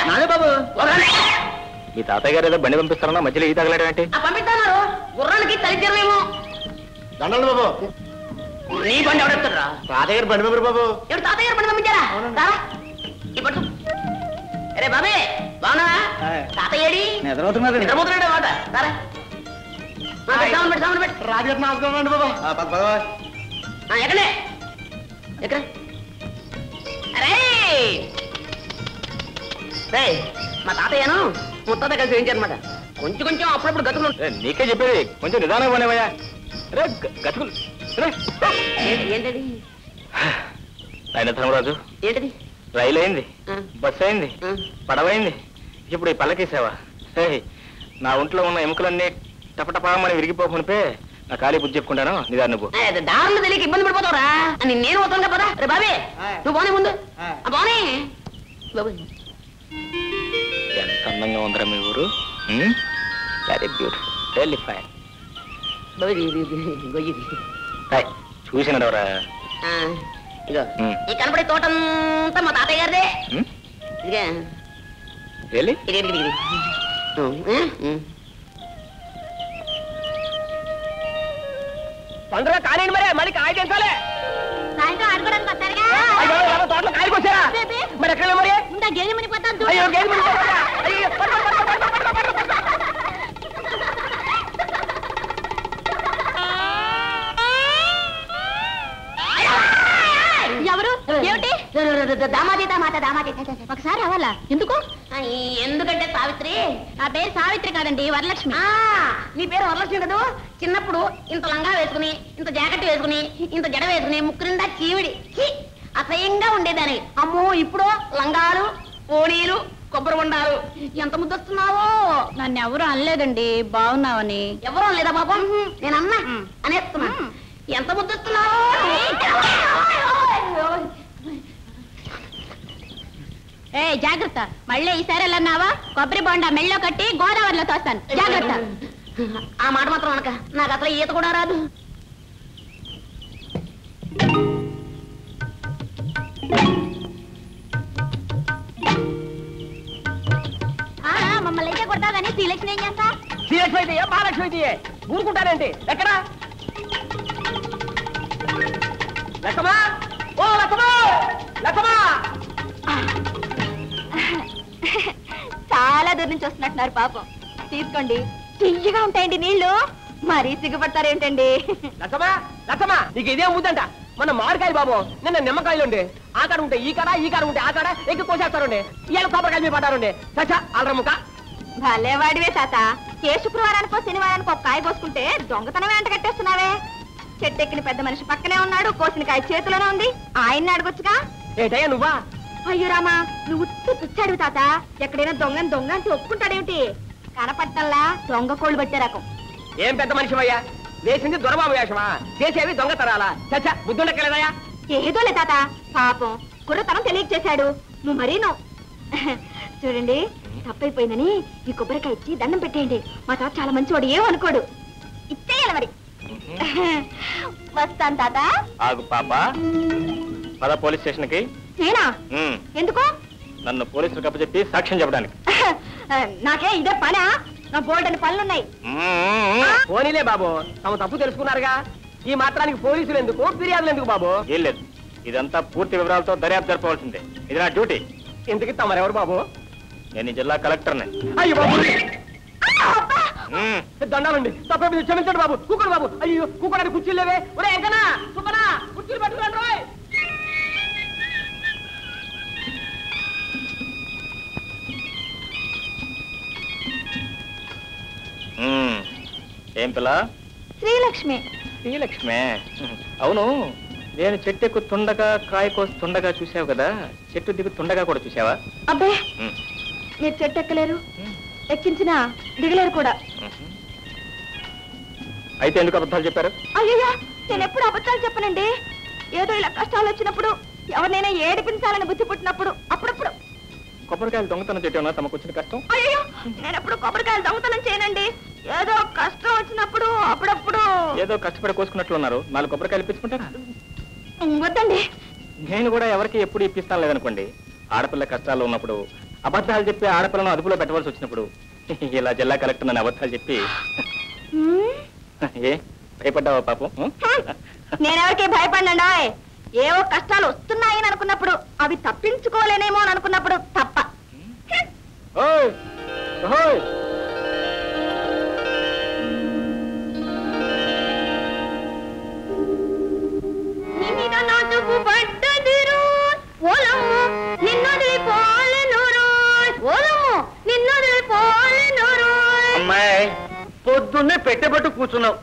నానే బాబు మీ తాతయ్య గారు ఏదో బండి పంపిస్తారన్నా మధ్యలో ఈ తగలడం ఏంటి? పంపిస్తాను గుర్రానికి తలిచేమేమో. దండాలి బాబు. నీ బండి ఎవడెత్తారా? తాతయ్య గారు బండి పంపారు బాబు. ఎవరు తాతయ్య గారు బండి పంపించారా? ఇప్పుడు అరే బాబే బాగున్నా తాతయ్యడి నిద్రపోతున్నాడు మాట సారా రాజు నాలుగు బాబా ఎక్కడే ఎక్కడ అరే మా తాతయ్యను ముత్తాత కలిసి వేయించారనమాట. కొంచెం కొంచెం అప్పుడప్పుడు గతుకులు. నీకే చెప్పేది కొంచెం నిదానంగా పోనేవయ్యా. రే గతుకులు ఏంటది ఆయన ధర్మరాజు? ఏంటది? రైలు అయింది, బస్సు అయింది, పడవైంది, ఇప్పుడు ఈ పల్లకేసావా? నా ఒంట్లో ఉన్న ఎముకలన్నీ టపటపామని విరిగిపోకునిపే నా ఖాళీ బుద్ధి చెప్పుకుంటాను. నిదాన్ని నువ్వు దారులు తెలియక ఇబ్బంది పడిపోతావురా. నేను పోతాను కదా. రే బాబే నువ్వు పోనీ ముందు పోనీ. ఎంత అందంగా ఉందరా మీ ఊరు. Very beautiful, very fine. చూసినవరా? ఇగో ఈ కనపడే తోటంతా మా తాతయ్య గారిదే. పండుగ కాలేండి మరే, మళ్ళీ కాయ తెంచాలే. సాయంత్రం ఆడుకోవడానికి వస్తారుగా. తోటలో కాయలు కోసారా? మరి ఎక్కడ మరి గేదె మునిపోతాను. ఎవరు ఏమిటి? దామాది దామాత దామాది. ఒకసారి రావాలా? ఎందుకు? ఎందుకంటే సావిత్రి. నా పేరు సావిత్రి కాదండి, వరలక్ష్మి. నీ పేరు వరలక్ష్మి కదూ. చిన్నప్పుడు ఇంత లంగా వేసుకుని, ఇంత జాకెట్ వేసుకుని, ఇంత జడ వేసుకుని, ముక్కు నిండా చీవిడి అసహ్యంగా ఉండేదాన్ని. అమ్మో ఇప్పుడు లంగాలు, ఓణీలు, కొబ్బరి బొండాలు. ఎంత ముద్దొస్తున్నావో. నన్ను ఎవరు అనలేదండి బాగున్నావని. ఎవరు అనలేదా పాపం? నేను అన్నా అనేస్తున్నా. ఎంత ముద్దొస్తున్నావో. ఏ జాగ్రత్త, మళ్ళీ ఈసారి వెళ్ళన్నావా కొబ్బరి బొండా మెళ్ళో కట్టి గోదావరిలో తోస్తాను. జాగ్రత్త. ఆ మాట మాత్రం అనక, నాకు అసలు ఈత కూడా రాదు. మమ్మల్ని అయితే కొడతా కానీ శ్రీలక్ష్మి ఏం చేస్తా? శ్రీలక్ష్మి అయితే మహాలక్ష్మి అయితే ఊరుకుంటారేంటి? ఎక్కడ లక్ష్మా? ఓ లక్ష్మా, లక్ష్మా. చాలా దూరం నుంచి వస్తున్నట్టున్నారు పాపం. తీసుకోండి, తియ్యగా ఉంటాయండి నీళ్లు. మరీ సిగ్గుపడతారేంటండి? లక్ష్మా, లక్ష్మా నీకు ఇదే ముద్దంట. మన మామిడికాయలు బాబు నిన్న నిమ్మకాయలు ఉండే. ఆ కాడ ఉంటే ఈ కాడ, ఈ కాడ ఉంటే ఆ కాడ ఎక్కి కోసేస్తారుండే. ఇవాళ కొబ్బరికాయలు మీద పడ్డారుండే. సచ్చా అలరముక. భలేవాడివే తాత. ఏ శుక్రవారానికో శనివారానికో ఒక కాయ కోసుకుంటే దొంగతనమే అంట కట్టేస్తున్నావే. చెట్టెక్కిన పెద్ద మనిషి పక్కనే ఉన్నాడు, కోసిన కాయ చేతిలోనే ఉంది. ఆయన్ని అడగొచ్చుగా. ఏటయ్యా నువ్వా? అయ్యో రామా, నువ్వు తుచ్చాడు తాత. ఎక్కడైనా దొంగని దొంగ అంటే ఒప్పుకుంటాడేమిటి? కనపట్టల్లా దొంగ కోళ్ళు పట్టే రకం. ఏం పెద్ద మనిషి అయ్యా? వేసింది దొరబాబు వేషమా? చేసేవి దొంగతనాలా? చచ్చా బుద్ధుండక్కలేదయా? ఏదోలే తాత, పాపం కుర్రతనం తెలియక చేశాడు. నువ్వు మరీ చూడండి, తప్పైపోయిందని ఈ కొబ్బరికాయ ఇచ్చి దండం పెట్టేయండి. మా తాత చాలా మంచివాడు, ఏమనుకోడు. ఇచ్చేయాలి మరి. వస్తాను తాత. ఆగు పాప, పద పోలీస్ స్టేషన్ కి. నేనా? ఎందుకు? నన్ను పోలీసులకు అప్పచెప్పి సాక్ష్యం చెప్పడానికి. నాకే ఇదే పనా? నా బోల్డని పనులున్నాయి. పోనీలే బాబు, తమ తప్పు తెలుసుకున్నారుగా. ఈ మాత్రానికి పోలీసులు ఎందుకు, ఫిర్యాదులు ఎందుకు బాబు? ఏం లేదు, ఇదంతా పూర్తి వివరాలతో దర్యాప్తు జరపవలసిందే. ఇది నా డ్యూటీ. ఎందుకు తమరెవరు బాబు? నేను ఈ జిల్లా కలెక్టర్ని. అయ్యో బాబు, దండాలండి. తప్ప క్షమించండి బాబు. కూకోడు బాబు. అయ్యో కూకోడానికి కుర్చీలు లేవే. ఒరే ఎంకనా సుబ్బనా, కుర్చీలు పట్టుకురండి రోయ్. ఏం పిల్ల? శ్రీలక్ష్మి. శ్రీలక్ష్మే? అవును, నేను చెట్టు ఎక్కు తుండగా కాయ కోసి తుండగా చూసావు కదా, చెట్టు దిగు తుండగా కూడా చూసావా? అబ్బే, మీరు చెట్టు ఎక్కలేరు, ఎక్కించినా దిగలేరు కూడా. అయితే ఎందుకు అబద్ధాలు చెప్పారు? అయ్యయ్యా, నేను ఎప్పుడు అబద్ధాలు చెప్పనండి. ఏదో ఇలా కష్టాలు వచ్చినప్పుడు, ఎవరినైనా ఏడిపించాలని బుద్ధి పుట్టినప్పుడు అప్పుడప్పుడు. కొబ్బరికాయలు దొంగతనం చేయటం తమకు వచ్చిన కష్టం? అయ్యో, నేను ఎప్పుడు కొబ్బరికాయలు దొంగతనం చేయనండి. ఏదో కష్టం వచ్చినప్పుడు అప్పుడప్పుడు. ఏదో కష్టపడి కోసుకున్నట్లున్నారు, 4 కొబ్బరికాయలు ఇప్పించుకుంటారా? వద్దండి. నేను కూడా ఎవరికి ఎప్పుడు ఇప్పిస్తాను లేదనుకోండి. ఆడపిల్ల కష్టాల్లో ఉన్నప్పుడు అబద్ధాలు చెప్పి ఆడపిల్లను అదుపులో పెట్టవలసి వచ్చినప్పుడు ఇలా జిల్లా కలెక్టర్ నన్ను అబద్ధాలు చెప్పి ఏ భయపడ్డావా పాపం? నేనెవరికి భయపడినా ఏవో కష్టాలు వస్తున్నాయని అనుకున్నప్పుడు అవి తప్పించుకోలేనేమో అని అనుకున్నప్పుడు తప్ప. ఓయ్ ఓయ్ అమ్మాయి పొద్దున్నే పెట్టబట్టు కూర్చున్నావు.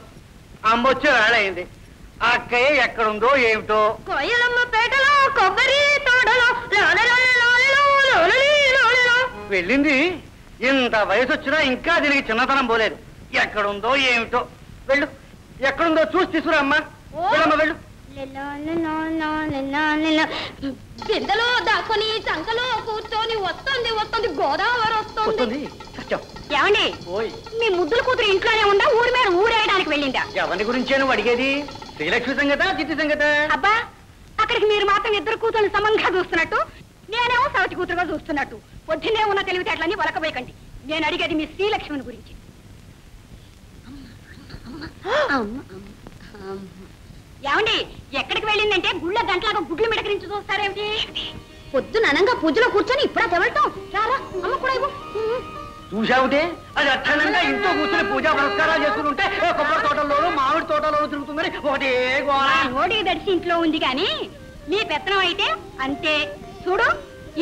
అమ్మొచ్చే వేళయింది. ఆ అక్కయ్య ఎక్కడుందో ఏమిటో. కోయలమ్మ పేటలో కొబ్బరి తోటలో వెళ్ళింది. ఇంత వయసు వచ్చినా ఇంకా దీనికి చిన్నతనం పోలేదు. ఎక్కడుందో ఏమిటో. వెళ్ళు, ఎక్కడుందో చూసి తీసుకురా అమ్మా. వెళ్ళమ్మా వెళ్ళు. బిందెలో దాక్కుని చంకలో కూర్చొని వస్తుంది వస్తుంది గోదావరి వస్తుంది. ఏమండి మీ ముద్దుల కూతురు ఇంట్లోనే ఉందా ఊరి మీద ఊరేయడానికి వెళ్ళిందా? ఎవరి గురించే నువ్వు అడిగేది? శ్రీలక్ష్మి సంగత చిట్టి సంగత? అబ్బా అక్కడికి మీరు మాత్రం ఇద్దరు కూతురు సమంగా చూస్తున్నట్టు నేనేమో సవతి కూతురుగా చూస్తున్నట్టు పొద్దున్నే ఉన్న తెలివితేటలన్నీ వలకబోయకండి. నేను అడిగేది మీ శ్రీలక్ష్మిని గురించి. ఏమండి ఎక్కడికి వెళ్ళిందంటే గుళ్ళ గంటలాగా గుడ్లు మిడకరించి చూస్తారేమిటి? పొద్దున అనంగా పూజలో కూర్చొని ఇప్పుడా తెవలటం రారా అమ్మ కూడా ఇవ్వు. చూసావుటే అది అక్షణంగా ఇంట్లో కూర్చొని పూజా పురస్కారాలు చేసుకుంటే కొబ్బరి తోటల్లోనూ మామిడి తోటలోనూ తిరుగుతుందని ఒకటే ఓడికి దడిసి ఇంట్లో ఉంది కానీ మీ పెత్తనం అయితే అంతే. చూడు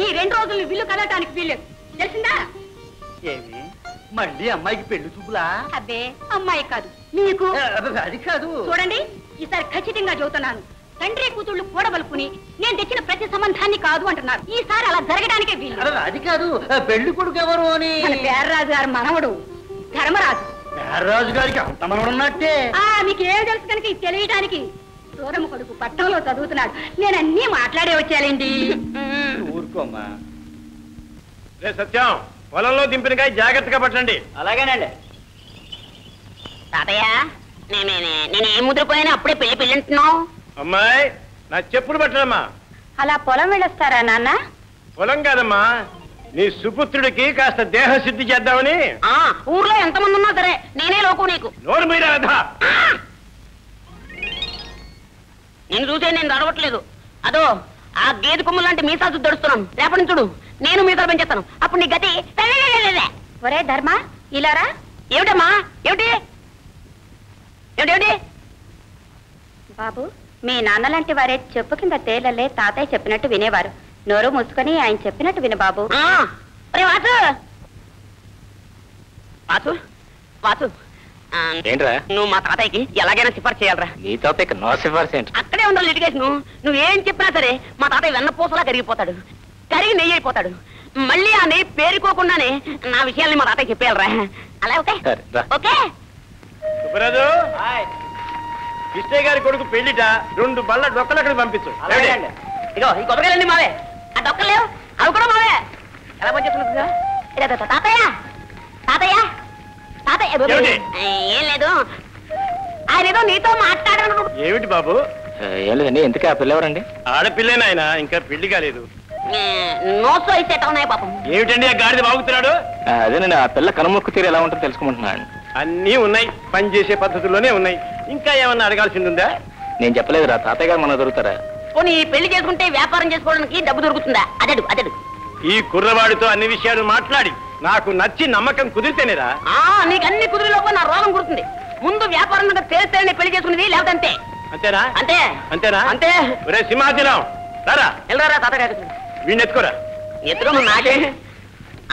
ఈ 2 రోజులు విల్లు కదలటానికి వీల్లేదు తెలిసిందా? ఏమి మళ్ళీ అమ్మాయికి పెళ్లి చూపులా? అబ్బే అమ్మాయి కాదు మీకు. అది కాదు. చూడండి ఈసారి ఖచ్చితంగా చెబుతున్నాను. తండ్రి కూతుళ్ళు కూడబలుకుని నేను తెచ్చిన ప్రతి సంబంధాన్ని కాదు అంటున్నారు. ఈసారి అలా జరగడానికే వీలు. అది కాదు పెళ్లి కొడుకు ఎవరు అని. పేర్రాజు గారు మనవడు ధర్మరాజు. పేర్రాజు గారికి అంత మనవడు ఉన్నట్టే. మీకు ఏం తెలుసు కనుక ఇది తెలియటానికి. దూరము కొడుకు పట్టణంలో చదువుతున్నాడు. నేను అన్నీ మాట్లాడే వచ్చానండి. ఊరుకోమ్మా. రే సత్యం, పొలంలో దింపినకాయ జాగ్రత్తగా పట్టండి. అలాగేనండి. తాతయ్య నేనేం ముద్రపోయినా అప్పుడే పెళ్లి అంటున్నావు. అమ్మాయి నా చెప్పులు పట్టడమ్మా. అలా పొలం వెళ్ళొస్తారా నాన్న? పొలం కాదమ్మా, నీ సుపుత్రుడికి కాస్త దేహ సిద్ధి చేద్దామని. ఊర్లో ఎంతమంది ఉన్నా సరే నేనే లోకు నీకు. నోరు మీరా నేను చూసే నేను అడవట్లేదు. అదో ఆ గేదె కొమ్ము లాంటి మీసాలు దడుస్తున్నాను. రేపటి చూడు నేను మీసాలు పెంచేస్తాను. అప్పుడు నీ గతి. ఒరే ధర్మ ఇలారా. ఏమిటమ్మా ఏమిటి ఏమిటి? బాబు మీ నాన్న లాంటి వారే చెప్పు కింద తేలలే తాతయ్య చెప్పినట్టు వినేవారు. నోరు మూసుకొని ఆయన చెప్పినట్టు విను బాబు. వాసు వాసు వాసు ఏంట్రా? నువ్వు మా తాతయ్యకి ఎలాగైనా సిఫార్సు చేయాలరా. నీ తాతయ్యకి నో సిఫార్సు ఏంటి? అక్కడే ఉండాలి లిటిగేషన్. నువ్వేం చెప్పినా సరే మా తాతయ్య వెన్నపూసలా కరిగిపోతాడు. కరిగి నెయ్యి అయిపోతాడు. మళ్ళీ ఆ నెయ్యి పేరుకోకుండానే నా విషయాల్ని మా తాతయ్య చెప్పేయాలరా. అలా ఓకే ఓకే. సుబ్బరాజు, కృష్ణయ్య గారి కొడుకు పెళ్లిట 2 బళ్ళ డొక్కలు అక్కడికి పంపించు. ఇగో ఈ కొబ్బరికాయలన్నీ మావే. ఆ డొక్కలు లేవు అవి కూడా మావే. ఎలా పనిచేస్తున్నా తాతయ్య తాతయ్య తాతయ్య ఏం లేదు. ఆయన ఏదో నీతో మాట్లాడాను. ఏమిటి బాబు? ఏం లేదండి. ఎందుకే ఆ పిల్ల ఎవరండి? ఆడపిల్లేనా ఆయన? ఇంకా పెళ్లి కాలేదు. నోట్స్ అయితే ఉన్నాయి పాపం. ఏమిటండి ఆ గాడిద బాగుతున్నాడు? అదేనండి, ఆ పిల్ల కనుమొక్కు తీరు ఎలా ఉంటుందో తెలుసుకుంటున్నాను. అన్నీ ఉన్నాయి, పని చేసే పద్ధతుల్లోనే ఉన్నాయి. ఇంకా ఏమన్నా అడగాల్సింది ఉందా? నేను చెప్పలేదురా, తాతయ్య గారు మన దొరుకుతారా? పోనీ పెళ్లి చేసుకుంటే వ్యాపారం చేసుకోవడానికి డబ్బు దొరుకుతుందా? అదడు అదడు. ఈ కుర్రవాడితో అన్ని విషయాలు మాట్లాడి నాకు నచ్చి నమ్మకం కుదిరితేనేరా. నీకు అన్ని కుదిరిలోపు నా రోగం కుడుతుంది. ముందు వ్యాపారం చేస్తేనే పెళ్లి చేసుకునేది, లేకపోతే అంతే. అంతేనా? అంతే. అంతేనా? అంతే. ఒరే సింహాచలం రారా. వెళ్ళరా తాతయ్య గారు. వీడిని ఎత్తుకోరా. ఎత్తుకోమన్నా నాకే.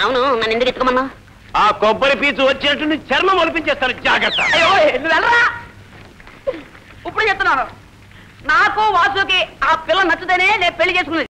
అవును నన్ను ఎందుకు ఎత్తుకోమన్నా? ఆ కొబ్బరి పీచు వచ్చినట్టు చర్మం ఒలిపించేస్తాను, జాగ్రత్త. అయ్యో నువ్వు వెళ్ళరా. ఇప్పుడు చెప్తున్నాను, నాకు వాసుకి ఆ పిల్ల నచ్చుతేనే నేను పెళ్లి చేసుకునేది.